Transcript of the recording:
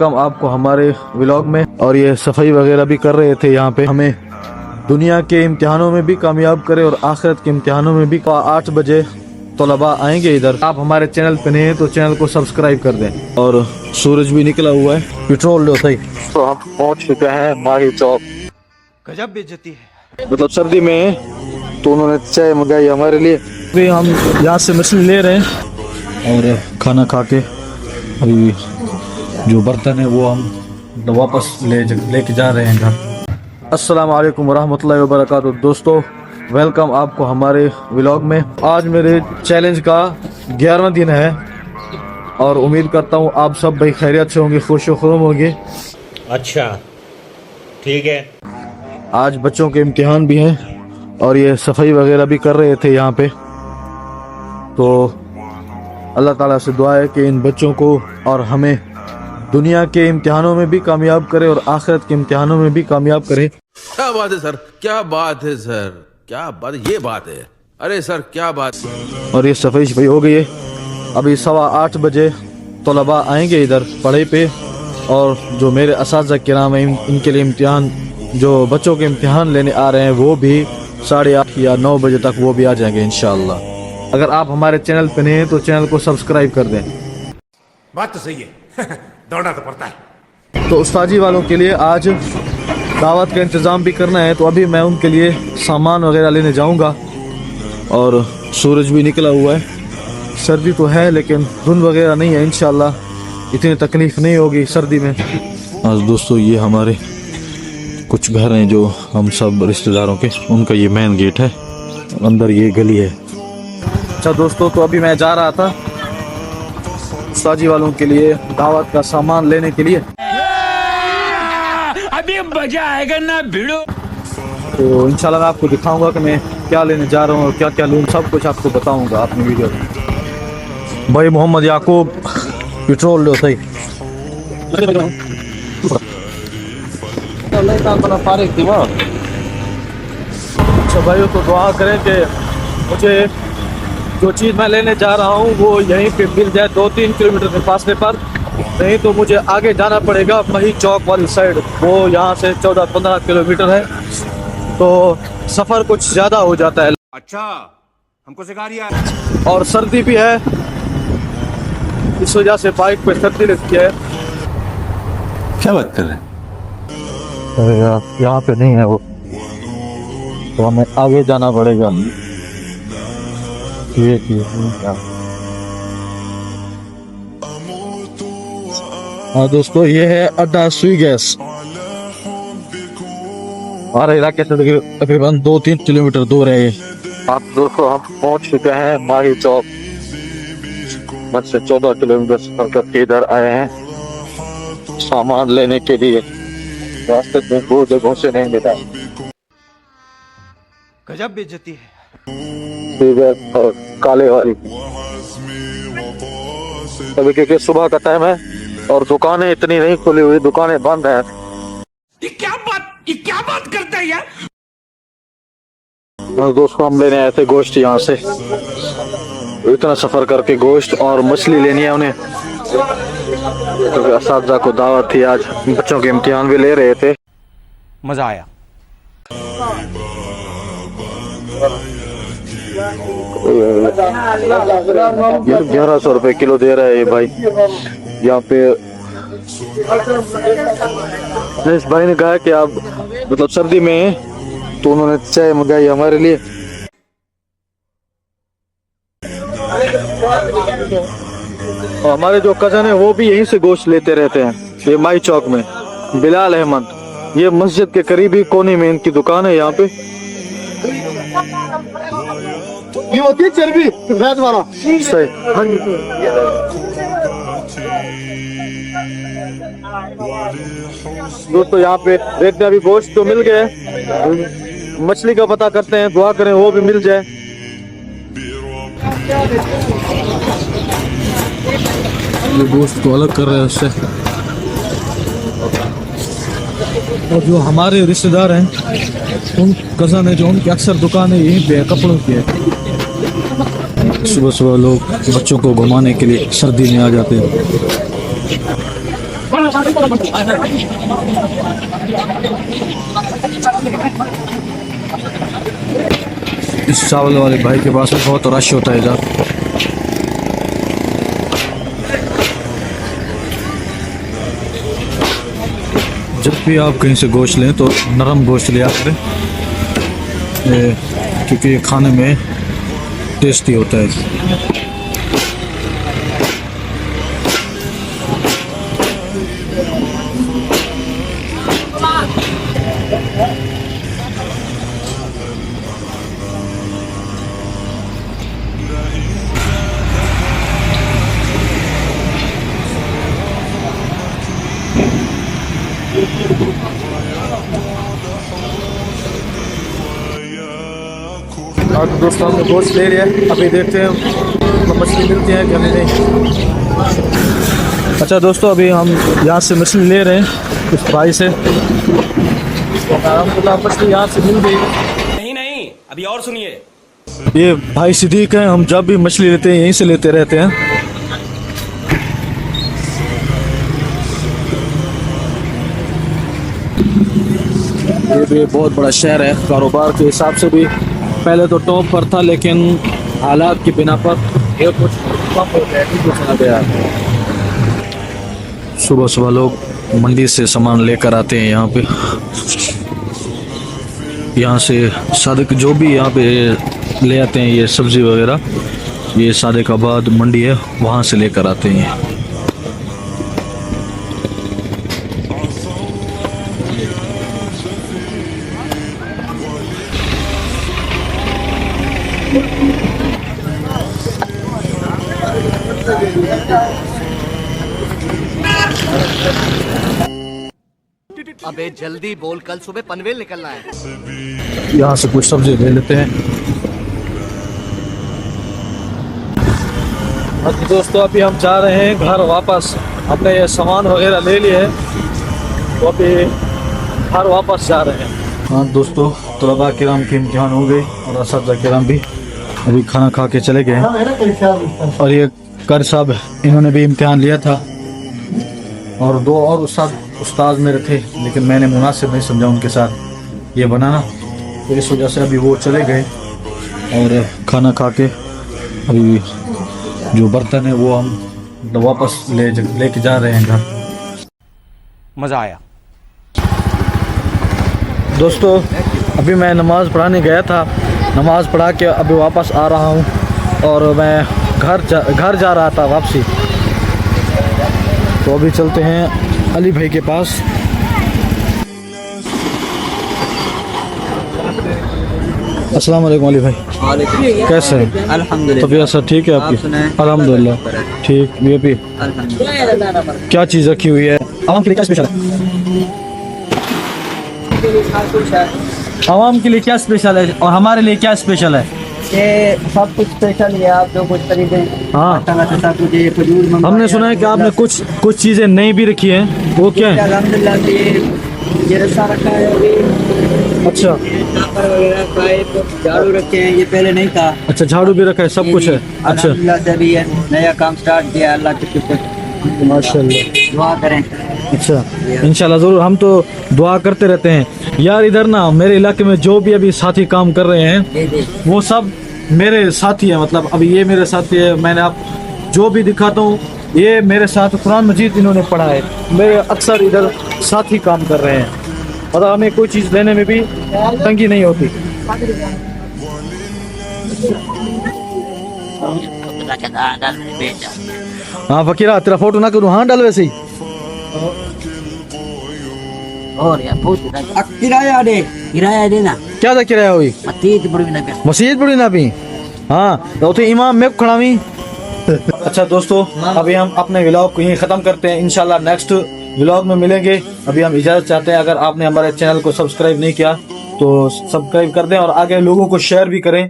Welcome आपको हमारे vlog में। और ये सफाई वगैरह भी कर रहे थे यहाँ पे। हमें दुनिया के इम्तिहानों में भी कामयाब करे और आखिरत के इम्तिहानों में भी। 8 बजे तलबा आएंगे इधर। आप हमारे चैनल पे नए हैं तो चैनल को सब्सक्राइब कर दें। और सूरज भी निकला हुआ है, पेट्रोल लो सही। तो हम पहुँच चुके हैं माही चौक। गजब बेइज्जती है। मतलब सर्दी में तो उन्होंने चाय मंगाई हमारे लिए। अभी हम यहाँ से मछली ले रहे हैं और खाना खा के अभी जो बर्तन है वो हम वापस लेके जा रहे हैं घर। अस्सलाम वालेकुम वरहमतुल्लाहि वबरकातुहू। दोस्तों वेलकम आपको हमारे व्लॉग में। आज मेरे चैलेंज का 11वां दिन है और उम्मीद करता हूँ आप सब भाई खैरियत से होंगे, खुश खुश होंगे। अच्छा ठीक है। आज बच्चों के इम्तिहान भी हैं और ये सफाई वगैरह भी कर रहे थे यहाँ पे। तो अल्लाह ताला से दुआ है कि इन बच्चों को और हमें दुनिया के इम्तिहानों में भी कामयाब करे और आखिरत के इम्तिहानों में भी कामयाब करे। क्या बात है सर, क्या बात है सर, क्या बात, ये बात है। अरे सर क्या बात। और ये सफाई हो गई है। अभी 8:15 बजे तलबा आएंगे इधर पढ़ाई पे। और जो मेरे असातिज़ा किराम हैं इनके लिए इम्तिहान, जो बच्चों के इम्तिहान लेने आ रहे हैं वो भी 8:30 या 9 बजे तक वो भी आ जाएंगे इंशाअल्लाह। अगर आप हमारे चैनल पे नए हैं तो चैनल को सब्सक्राइब कर दें। बात तो सही है। दौड़ना तो पड़ता है। तो उस्ताजी वालों के लिए आज दावत का इंतज़ाम भी करना है, तो अभी मैं उनके लिए सामान वगैरह लेने जाऊंगा। और सूरज भी निकला हुआ है। सर्दी तो है लेकिन धुंध वगैरह नहीं है, इंशाल्लाह इतनी तकलीफ़ नहीं होगी सर्दी में। आज दोस्तों ये हमारे कुछ घर हैं जो हम सब रिश्तेदारों के, उनका ये मेन गेट है, अंदर ये गली है। अच्छा दोस्तों, तो अभी मैं जा रहा था उस्ताजी वालों के लिए दावत का सामान लेने के लिए। अभी मजा आएगा ना भिड़ो। तो इंशाल्लाह मैं आपको दिखाऊंगा कि मैं क्या लेने जा रहा हूँ और क्या क्या लूँ, सब कुछ आपको बताऊंगा अपनी वीडियो में। भाई मोहम्मद याकूब पेट्रोल लो सही। अच्छा भाइयों, तो दुआ करें कि मुझे जो चीज़ मैं लेने जा रहा हूँ वो यहीं पे मिल जाए 2-3 किलोमीटर के फासले पर। नहीं तो मुझे आगे जाना पड़ेगा मही चौक वाली साइड, वो यहाँ से 14-15 किलोमीटर है, तो सफ़र कुछ ज़्यादा हो जाता है। अच्छा हमको सिखा रही है। और सर्दी भी है, इस वजह से बाइक पे सर्दी लगती है। क्या बात कर रहे हैं? अरे यार यहाँ पे नहीं है वो, तो हमें आगे जाना पड़ेगा। ये हाँ दोस्तों, ये है अड्डा सुई गैस। हमारे इलाके से तकरीबन 2-3 किलोमीटर दूर है ये। आप दोस्तों हम पहुंच चुके हैं माही चौक। मत से 14 किलोमीटर सफर करके इधर आए हैं सामान लेने के लिए। रास्ते में बहुत जगहों से नहीं मिला। गजब बेइज्जती है। और काले वाली अभी क्योंकि सुबह का टाइम है और दुकानें इतनी नहीं खुली हुई, दुकानें बंद हैं। ये क्या बात करता है यार। दोस्तों हम लेने आए थे गोश्त यहाँ से, इतना सफर करके गोश्त और मछली लेनी है उन्हें, क्योंकि असातिज़ा को दावत थी आज, बच्चों के इम्तिहान भी ले रहे थे। मजा आया। यार 1100 रुपए किलो दे रहा है ये भाई यहाँ पे। इस भाई ने कहा कि आप मतलब सर्दी में, तो उन्होंने चाय मंगाई हमारे लिए। और हमारे जो कजन है वो भी यहीं से गोश्त लेते रहते हैं, ये माई चौक में। बिलाल अहमद, ये मस्जिद के करीबी कोने में इनकी दुकान है यहाँ पे। ये होती है चर्बी रात वाला सही। दोस्तों यहाँ पे देखते हैं, अभी गोश्त तो मिल गए, मछली का पता करते हैं, दुआ करें वो भी मिल जाए। ये गोश्त को अलग कर रहे हैं उससे। और जो हमारे रिश्तेदार हैं, उन कज़न है जो, उनकी अक्सर दुकानें यहीं पे है, कपड़ों की है। सुबह सुबह लोग बच्चों को घुमाने के लिए सर्दी में आ जाते हैं। इस चावल वाले भाई के पास में बहुत रश होता है इधर। जब भी आप कहीं से गोश्त लें तो नरम गोश्त लिया करें, क्योंकि ये खाने में टेस्टी होता है। और दोस्तों हमने गोश्त ले लिया, अभी देखते हैं तो मछली मिलती है कि नहीं। अच्छा दोस्तों, अभी हम यहाँ से मछली ले रहे हैं उस भाई से, अलहमदुलिल्लाह मछली यहाँ से मिल गई। नहीं, अभी और सुनिए। ये भाई सिद्दीक हैं, हम जब भी मछली लेते हैं यहीं से लेते रहते हैं। ये भी बहुत बड़ा शहर है, कारोबार के हिसाब से भी पहले तो टॉप पर था, लेकिन हालात की बिना पर ये कुछ कम हो गया, चला गया। सुबह सुबह लोग मंडी से सामान लेकर आते हैं यहाँ पे, यहाँ से सादिक जो भी यहाँ पे ले आते हैं ये सब्ज़ी वगैरह, ये सादिकाबाद मंडी है, वहाँ से लेकर आते हैं। अबे जल्दी बोल, कल सुबह पनवेल निकलना है। यहाँ से कुछ सब्जी ले लेते हैं। बाकी दोस्तों अभी हम जा रहे हैं घर वापस, अपने ये सामान वगैरह ले लिए हैं तो अभी घर वापस जा रहे हैं। हाँ दोस्तों, तलबा किराम के इम्तिहान हो गए और असातिज़ा किराम भी अभी खाना खा के चले गए। और ये कर साहब, इन्होंने भी इम्तिहान लिया था और दो और उस्ताद मेरे थे, लेकिन मैंने मुनासिब नहीं समझा उनके साथ ये बनाना, तो इस वजह से अभी वो चले गए और खाना खा के अभी जो बर्तन है वो हम वापस लेके जा रहे हैं घर। मजा आया। दोस्तों अभी मैं नमाज़ पढ़ाने गया था, नमाज़ पढ़ा के अभी वापस आ रहा हूँ और मैं घर जा रहा था वापसी। तो अभी चलते हैं अली भाई के पास। अस्सलाम वालेकुम अली भाई, कैसे हैं? अल्हम्दुलिल्लाह। तबीयत सब ठीक है आपकी? अल्हम्दुलिल्लाह ठीक। ये भी क्या चीज़ रखी हुई है? आवाम के लिए क्या स्पेशल है? आवाम के लिए क्या स्पेशल है और हमारे लिए क्या स्पेशल है? ये सब कुछ स्पेशल है, आप जो कुछ खरीदें। हाँ, हमने सुना है कि आपने कुछ चीज़ें नई भी रखी हैं, वो क्या है? अल्हम्दुलिल्लाह ये रस्सा रखा है अभी। अच्छा चापर वगैरह पाइप झाड़ू रखे हैं, ये पहले नहीं था। अच्छा, झाड़ू भी रखा है, सब कुछ है। अच्छा अल्हम्दुलिल्लाह से अभी ये नया काम स्टार्ट किया, अल्लाह के शुक्र, माशाल्लाह। दुआ करें। अच्छा इंशाल्लाह ज़रूर, हम तो दुआ करते रहते हैं यार। इधर ना मेरे इलाके में जो भी अभी साथी काम कर रहे हैं वो सब मेरे साथी हैं, मतलब अभी ये मेरे साथी है। मैंने आप जो भी दिखाता हूँ ये मेरे साथ कुरान मजीद इन्होंने पढ़ा है। मेरे अक्सर इधर साथी काम कर रहे हैं, मतलब हमें कोई चीज़ लेने में भी तंगी नहीं होती। हाँ फकीरा, तेरा फोटो ना करूँ? हाँ डाल वैसे ही। और यार बहुत किराया देना क्या था किराया हुई? मस्जिद बड़ी ना भी। हाँ तो इमाम में खड़ा हुई। अच्छा दोस्तों, अभी हम अपने व्लॉग को यहीं ख़त्म करते हैं, इंशाल्लाह नेक्स्ट व्लॉग में मिलेंगे। अभी हम इजाज़त चाहते हैं, अगर आपने हमारे चैनल को सब्सक्राइब नहीं किया तो सब्सक्राइब कर दें और आगे लोगों को शेयर भी करें।